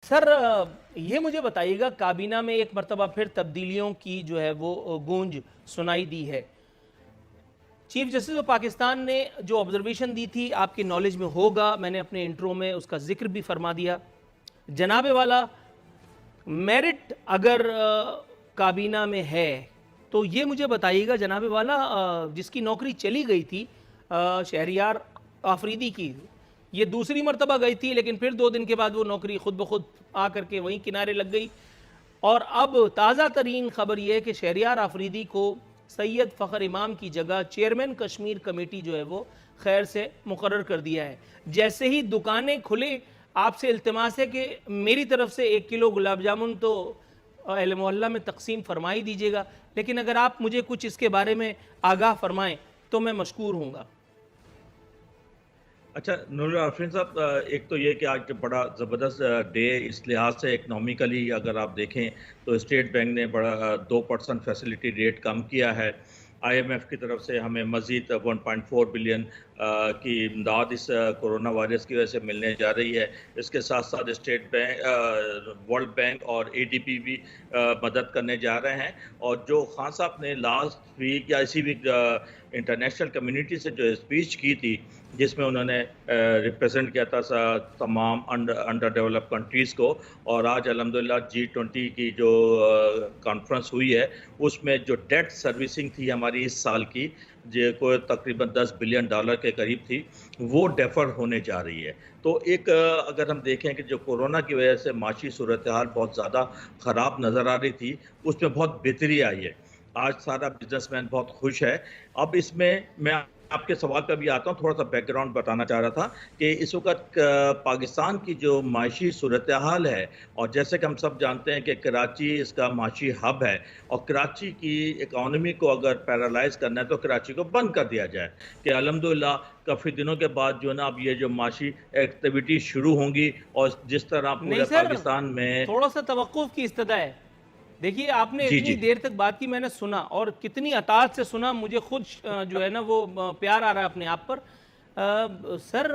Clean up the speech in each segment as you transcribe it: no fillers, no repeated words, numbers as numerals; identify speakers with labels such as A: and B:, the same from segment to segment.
A: سر یہ مجھے بتائیے گا، کابینہ میں ایک مرتبہ پھر تبدیلیوں کی جو ہے وہ گونج سنائی دی ہے۔ چیف جسٹس آف پاکستان نے جو آبزرویشن دی تھی آپ کی نالج میں ہوگا، میں نے اپنے انٹرو میں اس کا ذکر بھی فرما دیا۔ جناب والا، میرٹ اگر کابینہ میں ہے تو یہ مجھے بتائیے گا جناب والا، جس کی نوکری چلی گئی تھی شہریار آفریدی کی، یہ دوسری مرتبہ گئی تھی لیکن پھر 2 دن کے بعد وہ نوکری خود بخود آ کر کے وہیں کنارے لگ گئی، اور اب تازہ ترین خبر یہ ہے کہ شہریار آفریدی کو سید فخر امام کی جگہ چیئرمین کشمیر کمیٹی جو ہے وہ خیر سے مقرر کر دیا ہے۔ جیسے ہی دکانیں کھلے آپ سے التماس ہے کہ میری طرف سے 1 کلو گلاب جامن تو اہل محلہ میں تقسیم فرمائی دیجیے گا، لیکن اگر آپ مجھے کچھ اس کے بارے میں آگاہ فرمائیں تو میں مشکور ہوں گا۔
B: اچھا نور عارفین صاحب، ایک تو یہ کہ آج بڑا زبردست ڈے اس لحاظ سے اکنامیکلی اگر آپ دیکھیں تو اسٹیٹ بینک نے بڑا 2% فیسلٹی ریٹ کم کیا ہے۔ آئی ایم ایف کی طرف سے ہمیں مزید 1.4 بلین کی امداد اس کورونا وائرس کی وجہ سے ملنے جا رہی ہے۔ اس کے ساتھ ساتھ اسٹیٹ بینک، ورلڈ بینک اور اے ڈی پی بھی مدد کرنے جا رہے ہیں۔ اور جو خان صاحب نے لاسٹ ویک یا اسی ویک انٹرنیشنل کمیونٹی سے جو اسپیچ کی تھی، جس میں انہوں نے ریپریزنٹ کیا تھا تمام انڈر ڈیولپ کنٹریز کو، اور آج الحمدللہ G20 کی جو کانفرنس ہوئی ہے اس میں جو ڈیٹ سروسنگ تھی ہماری اس سال کی، جو کوئی تقریباً $10 بلین کے قریب تھی، وہ ڈیفر ہونے جا رہی ہے۔ تو ایک اگر ہم دیکھیں کہ جو کورونا کی وجہ سے معاشی صورتحال بہت زیادہ خراب نظر آ رہی تھی، اس میں بہت بہتری آئی ہے۔ آج سارا بزنس مین بہت خوش ہے۔ اب اس میں آپ کے سوال پہ بھی آتا ہوں، تھوڑا سا بیک گراؤنڈ بتانا چاہ رہا تھا کہ اس وقت پاکستان کی جو معاشی صورتحال ہے، اور جیسے کہ ہم سب جانتے ہیں کہ کراچی اس کا معاشی ہب ہے، اور کراچی کی اکانومی کو اگر پیرالائز کرنا ہے تو کراچی کو بند کر دیا جائے، کہ الحمدللہ کافی دنوں کے بعد جو نا اب یہ جو معاشی ایکٹیویٹی شروع ہوں گی، اور جس طرح
A: نہیں
B: پورے
A: سر،
B: پاکستان میں
A: تھوڑا سا توقف کی استدعا ہے۔ دیکھیے آپ نے
B: جی
A: اتنی
B: جی
A: دیر تک بات کی، میں نے سنا اور کتنی اطاعت سے سنا، مجھے خود جو ہے نا وہ پیار آ رہا ہے اپنے آپ پر۔ سر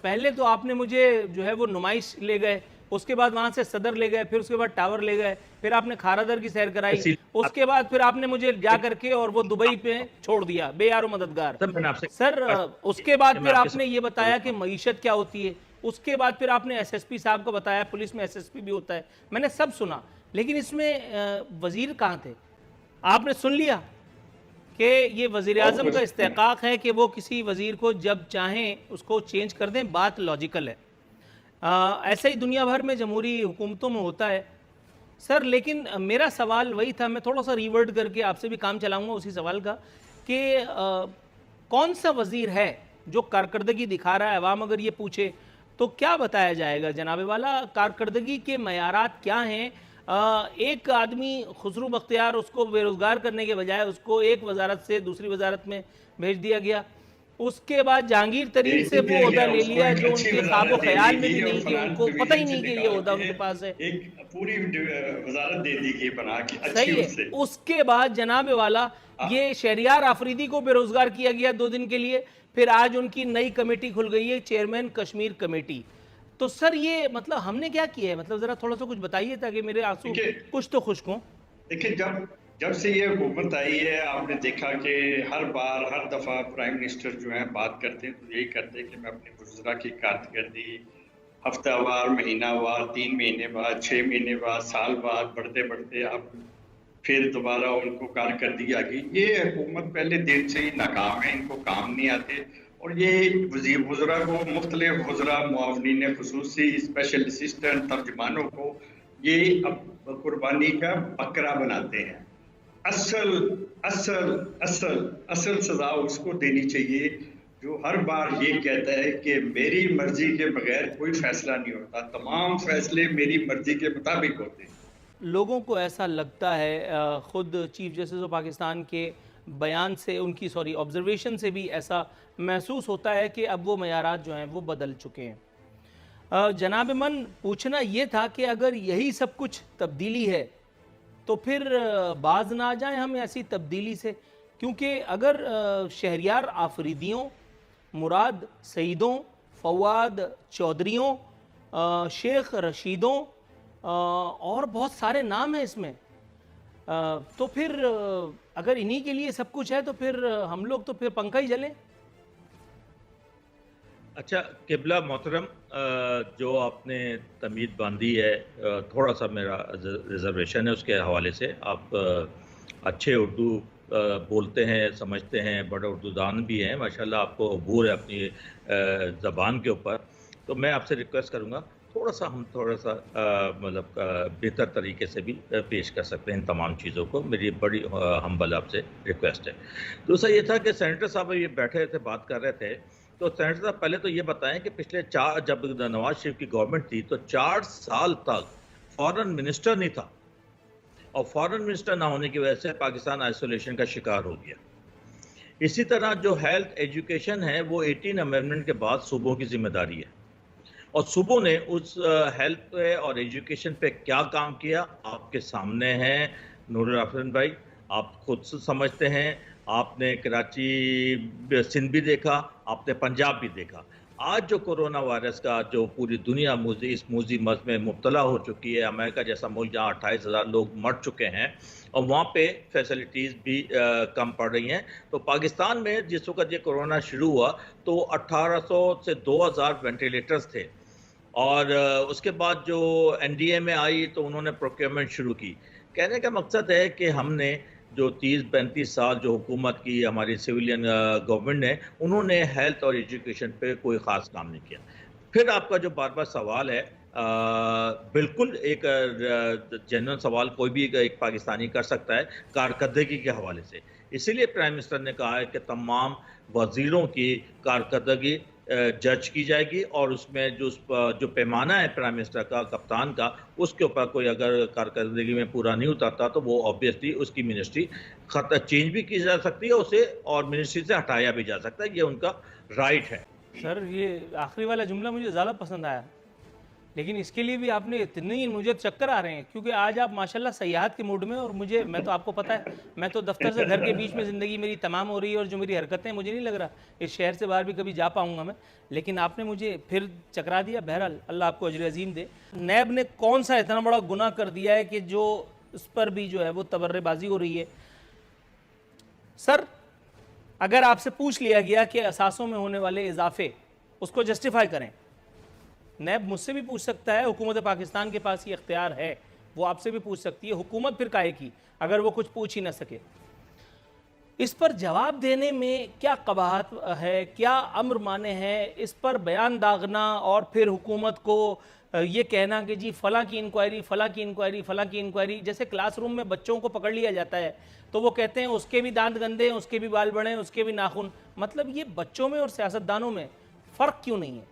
A: پہلے تو آپ نے مجھے جو ہے وہ نمائش لے گئے، اس کے بعد وہاں سے صدر لے گئے، پھر اس کے بعد ٹاور لے گئے، پھر آپ نے کھارادر کی سیر کرائی، اس کے بعد پھر آپ نے مجھے جا کر کے اور وہ دبئی پہ چھوڑ دیا بے یار و مددگار۔
B: سر میں نے آپ سے
A: سر اس کے بعد پھر
B: آپ کے
A: آپ نے یہ بتایا کہ معیشت کیا ہوتی ہے، اس کے بعد پھر آپ نے ایس ایس پی صاحب کو بتایا، پولیس میں ایس ایس پی بھی ہوتا ہے، میں نے سب سنا، لیکن اس میں وزیر کہاں تھے؟ آپ نے سن لیا کہ یہ وزیر اعظم کا استحقاق ہے کہ وہ کسی وزیر کو جب چاہیں اس کو چینج کر دیں، بات لاجیکل ہے۔ ایسا ہی دنیا بھر میں جمہوری حکومتوں میں ہوتا ہے سر، لیکن میرا سوال وہی تھا، میں تھوڑا سا ریورٹ کر کے آپ سے بھی کام چلاؤں گا اسی سوال کا، کہ کون سا وزیر ہے جو کارکردگی دکھا رہا ہے؟ عوام اگر یہ پوچھے تو کیا بتایا جائے گا جناب والا؟ کارکردگی کے معیارات کیا ہیں؟ ایک آدمی خسرو بختیار، اس کو بے روزگار کرنے کے بجائے اس کو ایک وزارت سے دوسری وزارت میں بھیج دیا گیا، اس کے بعد جہانگیر ترین سے وہ عہدہ لے لیا جو ان کے خواب و خیال میں بھی نہیں تھے، ان کو پتہ ہی نہیں کہ یہ عہدہ ان کے پاس ہے۔
C: ایک پوری وزارت دے دی گئی بنا کے، اچھی
A: صحیح ہے۔
C: اس سے
A: اس کے بعد جناب والا یہ شہریار آفریدی کو بے روزگار کیا گیا 2 دن کے لیے، پھر آج ان کی نئی کمیٹی کھل گئی ہے، چیئرمین کشمیر کمیٹی۔ تو سر یہ مطلب ہم نے کیا کیا ہے؟ مطلب ذرا تھوڑا سا کچھ بتائیے تاکہ میرے آنسو کچھ تو خشک ہوں۔
C: دیکھیں، جب سے یہ حکومت آئی ہے، آپ نے دیکھا کہ ہر بار ہر دفعہ پرائم منسٹر جو ہیں بات کرتے ہیں تو یہی کرتے ہیں کہ میں اپنے وزراء کی کارکردگی ہفتہ وار، مہینہ وار، 3 مہینے بعد، 6 مہینے بعد، سال بعد بڑھتے بڑھتے اب پھر دوبارہ ان کو کارکردگی آ گئی۔ یہ حکومت پہلے دن سے ہی ناکام ہے، ان کو کام نہیں آتے، اور یہ وزراء کو، مختلف وزراء، معاونین خصوصی، اسپیشل اسسٹنٹ، ترجمانوں کو یہ اب قربانی کا بکرا بناتے ہیں۔ اصل اصل اصل اصل سزا اس کو دینی چاہیے جو ہر بار یہ کہتا ہے کہ میری مرضی کے بغیر کوئی فیصلہ نہیں ہوتا، تمام فیصلے میری مرضی کے مطابق ہوتے ہیں۔
A: لوگوں کو ایسا لگتا ہے، خود چیف جسٹس آف پاکستان کے بیان سے، ان کی آبزرویشن سے بھی ایسا محسوس ہوتا ہے کہ اب وہ معیارات جو ہیں وہ بدل چکے ہیں۔ جناب من، پوچھنا یہ تھا کہ اگر یہی سب کچھ تبدیلی ہے تو پھر باز نہ آ جائیں ہم ایسی تبدیلی سے؟ کیونکہ اگر شہریار آفریدیوں، مراد سعیدوں، فواد چودھریوں، شیخ رشیدوں، اور بہت سارے نام ہیں اس میں. تو پھر اگر انہی کے لیے سب کچھ ہے تو پھر ہم لوگ تو پھر پنکھا ہی جلیں.
B: اچھا قبلہ محترم، جو آپ نے تمہید باندھی ہے، تھوڑا سا میرا ریزرویشن ہے اس کے حوالے سے. آپ اچھے اردو بولتے ہیں، سمجھتے ہیں، بڑے اردو دان بھی ہیں ماشاءاللہ، آپ کو عبور ہے اپنی زبان کے اوپر. تو میں آپ سے ریکویسٹ کروں گا ہم تھوڑا سا مطلب بہتر طریقے سے بھی پیش کر سکتے ہیں ان تمام چیزوں کو. میری بڑی ہمبل آپ سے ریکویسٹ ہے. دوسرا یہ تھا کہ سینیٹر صاحب یہ بیٹھے تھے، بات کر رہے تھے. تو سینیٹر صاحب پہلے تو یہ بتائیں کہ پچھلے جب نواز شریف کی گورنمنٹ تھی تو 4 سال تک فارن منسٹر نہیں تھا، اور فارن منسٹر نہ ہونے کی وجہ سے پاکستان آئسولیشن کا شکار ہو گیا. اسی طرح جو ہیلتھ ایجوکیشن ہے وہ 18 امینڈمنٹ کے بعد صوبوں کی ذمہ داری ہے، اور صوبوں نے اس ہیلتھ پہ اور ایجوکیشن پہ کیا کام کیا آپ کے سامنے ہیں. نور الافرین بھائی، آپ خود سے سمجھتے ہیں، آپ نے کراچی سندھ بھی دیکھا، آپ نے پنجاب بھی دیکھا. آج جو کورونا وائرس کا جو پوری دنیا اس موذی مرض میں مبتلا ہو چکی ہے، امریکہ جیسا ملک جہاں 28,000 لوگ مر چکے ہیں اور وہاں پہ فیسلٹیز بھی کم پڑ رہی ہیں. تو پاکستان میں جس وقت یہ کورونا شروع ہوا تو 1800 سے 2000 وینٹیلیٹرز تھے، اور اس کے بعد جو این ڈی اے میں آئی تو انہوں نے پروکیورمنٹ شروع کی. کہنے کا مقصد ہے کہ ہم نے جو 30-35 سال جو حکومت کی ہماری سویلین گورنمنٹ نے، انہوں نے ہیلتھ اور ایجوکیشن پہ کوئی خاص کام نہیں کیا. پھر آپ کا جو بار بار سوال ہے، بالکل ایک جنرل سوال کوئی بھی ایک پاکستانی کر سکتا ہے کارکردگی کے حوالے سے. اسی لیے پرائم منسٹر نے کہا ہے کہ تمام وزیروں کی کارکردگی جج کی جائے گی، اور اس میں جو پیمانہ ہے پرائم منسٹر کا، کپتان کا، اس کے اوپر کوئی اگر کارکردگی میں پورا نہیں اترتا تو وہ آبویسلی اس کی منسٹری چینج بھی کی جا سکتی ہے اسے، اور منسٹری سے ہٹایا بھی جا سکتا ہے. یہ ان کا رائٹ ہے.
A: سر یہ آخری والا جملہ مجھے زیادہ پسند آیا، لیکن اس کے لیے بھی آپ نے اتنی مجھے چکر آ رہے ہیں، کیونکہ آج آپ ماشاءاللہ سیاحت کے موڈ میں، اور میں تو آپ کو پتہ ہے میں تو دفتر سے گھر کے بیچ میں زندگی میری تمام ہو رہی ہے، اور جو میری حرکتیں مجھے نہیں لگ رہا اس شہر سے باہر بھی کبھی جا پاؤں گا میں، لیکن آپ نے مجھے پھر چکرا دیا. بہرحال اللہ آپ کو اجر عظیم دے. نیب نے کون سا اتنا بڑا گناہ کر دیا ہے کہ جو اس پر بھی جو ہے وہ تبرے بازی ہو رہی ہے؟ سر اگر آپ سے پوچھ لیا گیا کہ اثاثوں میں ہونے والے اضافے اس کو جسٹیفائی کریں، نیب مجھ سے بھی پوچھ سکتا ہے، حکومت پاکستان کے پاس یہ اختیار ہے، وہ آپ سے بھی پوچھ سکتی ہے. حکومت پھر کاہے کی اگر وہ کچھ پوچھ ہی نہ سکے؟ اس پر جواب دینے میں کیا قباحت ہے، کیا امر مانے ہے اس پر بیان داغنا، اور پھر حکومت کو یہ کہنا کہ جی فلاں کی انکوائری، فلاں کی انکوائری، فلاں کی انکوائری. جیسے کلاس روم میں بچوں کو پکڑ لیا جاتا ہے تو وہ کہتے ہیں اس کے بھی دانت گندے ہیں، اس کے بھی بال بڑے ہیں، اس کے بھی ناخن. مطلب یہ بچوں میں اور سیاستدانوں میں فرق کیوں نہیں ہے؟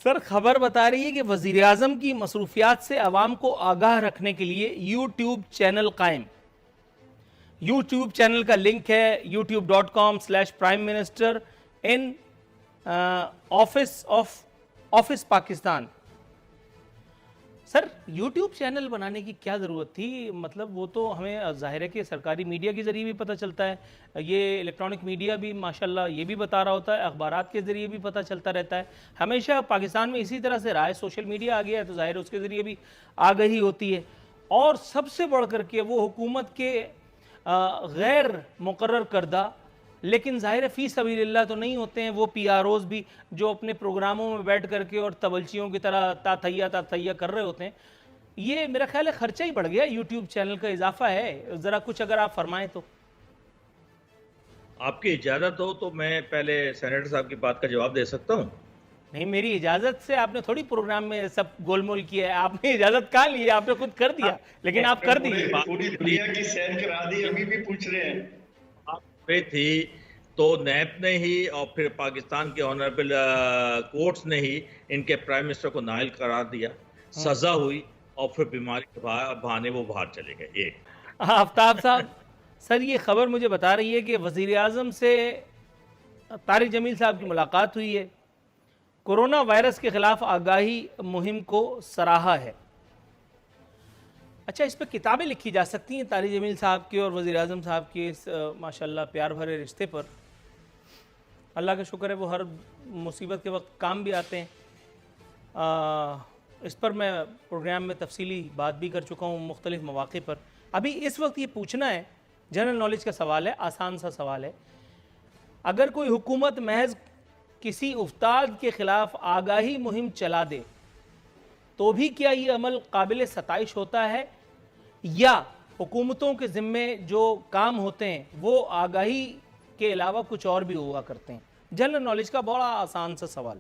A: سر خبر بتا رہی ہے کہ وزیراعظم کی مصروفیات سے عوام کو آگاہ رکھنے کے لیے یوٹیوب چینل قائم. یوٹیوب چینل کا لنک ہے youtube.com/Prime Minister in office Pakistan. Sir YouTube channel بنانے کی کیا ضرورت تھی؟ مطلب وہ تو ہمیں ظاہر ہے کہ سرکاری میڈیا کے ذریعے بھی پتہ چلتا ہے، یہ الیکٹرانک میڈیا بھی ماشاءاللہ یہ بھی بتا رہا ہوتا ہے، اخبارات کے ذریعے بھی پتہ چلتا رہتا ہے. ہمیشہ پاکستان میں اسی طرح سے رہا ہے، سوشل میڈیا آ گیا ہے تو ظاہر ہے اس کے ذریعے بھی آگہی ہوتی ہے. اور سب سے بڑھ کر کے وہ حکومت کے غیر مقرر کردہ لیکن ظاہر فی سبیل اللہ تو نہیں ہوتے ہیں وہ پی آر اوز بھی، جو اپنے پروگراموں میں بیٹھ کر کے اور تبلچیوں کی طرح تاتھیا کر رہے ہوتے ہیں. یہ میرا خیال ہے خرچہ ہی بڑھ گیا، یوٹیوب چینل کا اضافہ ہے. ذرا کچھ اگر آپ فرمائیں تو.
B: آپ کی اجازت ہو تو میں پہلے سینیٹر صاحب کی بات کا جواب دے سکتا ہوں؟
A: نہیں، میری اجازت سے آپ نے تھوڑی پروگرام میں سب گول مول کیا ہے، آپ نے اجازت کہاں لی ہے؟ آپ نے خود کر دیا، لیکن آپ کر دیجیے.
C: پوری دنیا کی سیر کرا دی، ابھی بھی پوچھ رہے ہیں.
B: تھی تو نیب نے ہی اور پھر پاکستان کے آنریبل کورٹس نے ہی ان کے پرائم منسٹر کو نااہل قرار دیا، سزا ہوئی، اور پھر بیماری کے بہانے وہ باہر چلے گئے.
A: آفتاب صاحب، سر یہ خبر مجھے بتا رہی ہے کہ وزیر اعظم سے طارق جمیل صاحب کی ملاقات ہوئی ہے، کورونا وائرس کے خلاف آگاہی مہم کو سراہا ہے. اچھا، اس پہ کتابیں لکھی جا سکتی ہیں طارق جمیل صاحب کے اور وزیر اعظم صاحب کے اس ماشاءاللہ پیار بھرے رشتے پر. اللہ کا شکر ہے وہ ہر مصیبت کے وقت کام بھی آتے ہیں. اس پر میں پروگرام میں تفصیلی بات بھی کر چکا ہوں مختلف مواقع پر. ابھی اس وقت یہ پوچھنا ہے، جنرل نالج کا سوال ہے، آسان سا سوال ہے، اگر کوئی حکومت محض کسی افتاد کے خلاف آگاہی مہم چلا دے تو بھی کیا یہ عمل قابل ستائش ہوتا ہے، یا حکومتوں کے ذمے جو کام ہوتے ہیں وہ آگاہی کے علاوہ کچھ اور بھی ہوا کرتے ہیں؟ جنرل نالج کا بڑا آسان سا سوال.